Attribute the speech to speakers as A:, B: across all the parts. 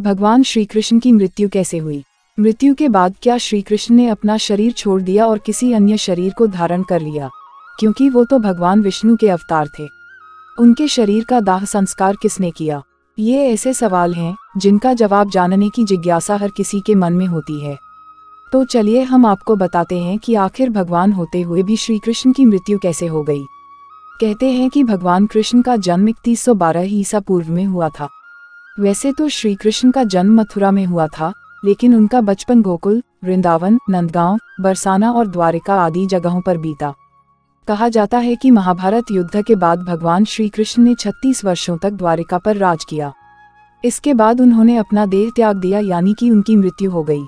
A: भगवान श्री कृष्ण की मृत्यु कैसे हुई? मृत्यु के बाद क्या श्री कृष्ण ने अपना शरीर छोड़ दिया और किसी अन्य शरीर को धारण कर लिया? क्योंकि वो तो भगवान विष्णु के अवतार थे। उनके शरीर का दाह संस्कार किसने किया? ये ऐसे सवाल हैं जिनका जवाब जानने की जिज्ञासा हर किसी के मन में होती है। तो चलिए हम आपको बताते हैं कि आखिर भगवान होते हुए भी श्री कृष्ण की मृत्यु कैसे हो गई। कहते हैं कि भगवान कृष्ण का जन्म 3112 ईसा पूर्व में हुआ था। वैसे तो श्री कृष्ण का जन्म मथुरा में हुआ था, लेकिन उनका बचपन गोकुल, वृंदावन, नंदगांव, बरसाना और द्वारिका आदि जगहों पर बीता। कहा जाता है कि महाभारत युद्ध के बाद भगवान श्री कृष्ण ने 36 वर्षों तक द्वारिका पर राज किया। इसके बाद उन्होंने अपना देह त्याग दिया, यानी कि उनकी मृत्यु हो गई।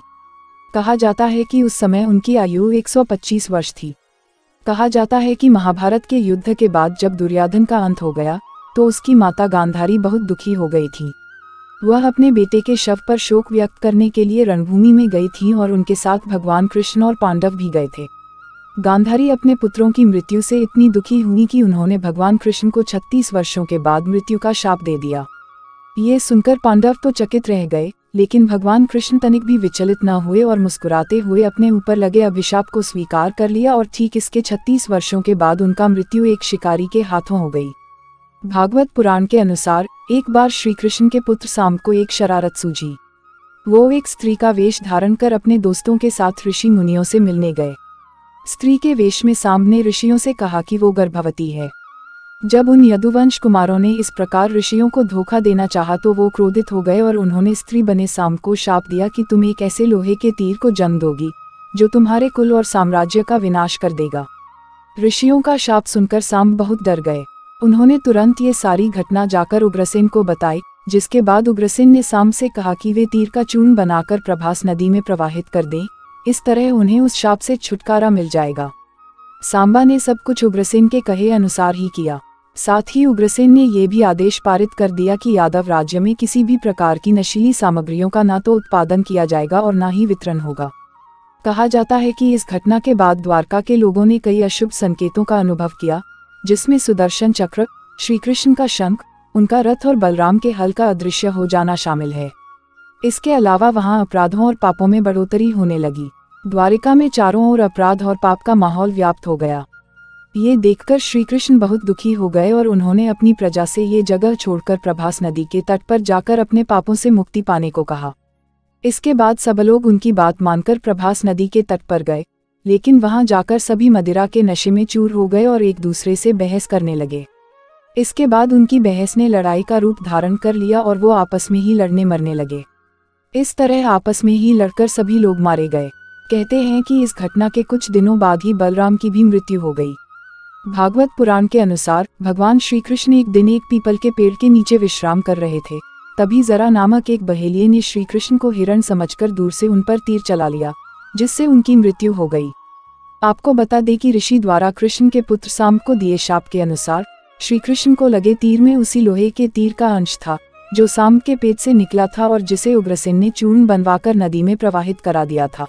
A: कहा जाता है कि उस समय उनकी आयु 125 वर्ष थी। कहा जाता है कि महाभारत के युद्ध के बाद जब दुर्योधन का अंत हो गया तो उसकी माता गांधारी बहुत दुखी हो गई थी। वह अपने बेटे के शव पर शोक व्यक्त करने के लिए रणभूमि में गई थी और उनके साथ भगवान कृष्ण और पांडव भी गए थे। गांधारी अपने पुत्रों की मृत्यु से इतनी दुखी हुई कि उन्होंने भगवान कृष्ण को 36 वर्षों के बाद मृत्यु का शाप दे दिया। ये सुनकर पांडव तो चकित रह गए, लेकिन भगवान कृष्ण तनिक भी विचलित न हुए और मुस्कुराते हुए अपने ऊपर लगे अभिशाप को स्वीकार कर लिया और ठीक इसके 36 वर्षों के बाद उनका मृत्यु एक शिकारी के हाथों हो गई। भागवत पुराण के अनुसार एक बार श्री कृष्ण के पुत्र सांब को एक शरारत सूझी। वो एक स्त्री का वेश धारण कर अपने दोस्तों के साथ ऋषि मुनियों से मिलने गए। स्त्री के वेश में सांब ने ऋषियों से कहा कि वो गर्भवती है। जब उन यदुवंश कुमारों ने इस प्रकार ऋषियों को धोखा देना चाहा तो वो क्रोधित हो गए और उन्होंने स्त्री बने सांब को शाप दिया कि तुम एक ऐसे लोहे के तीर को जन्म दोगी जो तुम्हारे कुल और साम्राज्य का विनाश कर देगा। ऋषियों का शाप सुनकर सांब बहुत डर गए। उन्होंने तुरंत ये सारी घटना जाकर उग्रसेन को बताई, जिसके बाद उग्रसेन ने सांब से कहा कि वे तीर का चूर्ण बनाकर प्रभास नदी में प्रवाहित कर दें। इस तरह उन्हें उस शाप से छुटकारा मिल जाएगा। सांबा ने सब कुछ उग्रसेन के कहे अनुसार ही किया। साथ ही उग्रसेन ने यह भी आदेश पारित कर दिया कि यादव राज्य में किसी भी प्रकार की नशीली सामग्रियों का न तो उत्पादन किया जाएगा और न ही वितरण होगा। कहा जाता है कि इस घटना के बाद द्वारका के लोगों ने कई अशुभ संकेतों का अनुभव किया, जिसमें सुदर्शन चक्र, श्री कृष्ण का शंख, उनका रथ और बलराम के हल का अदृश्य हो जाना शामिल है। इसके अलावा वहां अपराधों और पापों में बढ़ोतरी होने लगी। द्वारिका में चारों ओर अपराध और पाप का माहौल व्याप्त हो गया। ये देखकर श्री कृष्ण बहुत दुखी हो गए और उन्होंने अपनी प्रजा से ये जगह छोड़कर प्रभास नदी के तट पर जाकर अपने पापों से मुक्ति पाने को कहा। इसके बाद सब लोग उनकी बात मानकर प्रभास नदी के तट पर गए, लेकिन वहां जाकर सभी मदिरा के नशे में चूर हो गए और एक दूसरे से बहस करने लगे। इसके बाद उनकी बहस ने लड़ाई का रूप धारण कर लिया और वो आपस में ही लड़ने मरने लगे। इस तरह आपस में ही लड़कर सभी लोग मारे गए। कहते हैं कि इस घटना के कुछ दिनों बाद ही बलराम की भी मृत्यु हो गई। भागवत पुराण के अनुसार भगवान श्री कृष्ण एक दिन एक पीपल के पेड़ के नीचे विश्राम कर रहे थे। तभी जरा नामक एक बहेलिये ने श्री कृष्ण को हिरण समझकर दूर से उन पर तीर चला लिया, जिससे उनकी मृत्यु हो गई। आपको बता दें कि ऋषि द्वारा कृष्ण के पुत्र सांब को दिए शाप के अनुसार श्री कृष्ण को लगे तीर में उसी लोहे के तीर का अंश था जो सांब के पेट से निकला था और जिसे उग्रसेन ने चूर्ण बनवाकर नदी में प्रवाहित करा दिया था।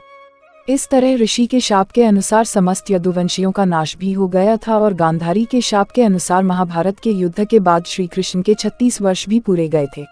A: इस तरह ऋषि के शाप के अनुसार समस्त यदुवंशियों का नाश भी हो गया था और गांधारी के शाप के अनुसार महाभारत के युद्ध के बाद श्री कृष्ण के 36 वर्ष भी पूरे गए थे।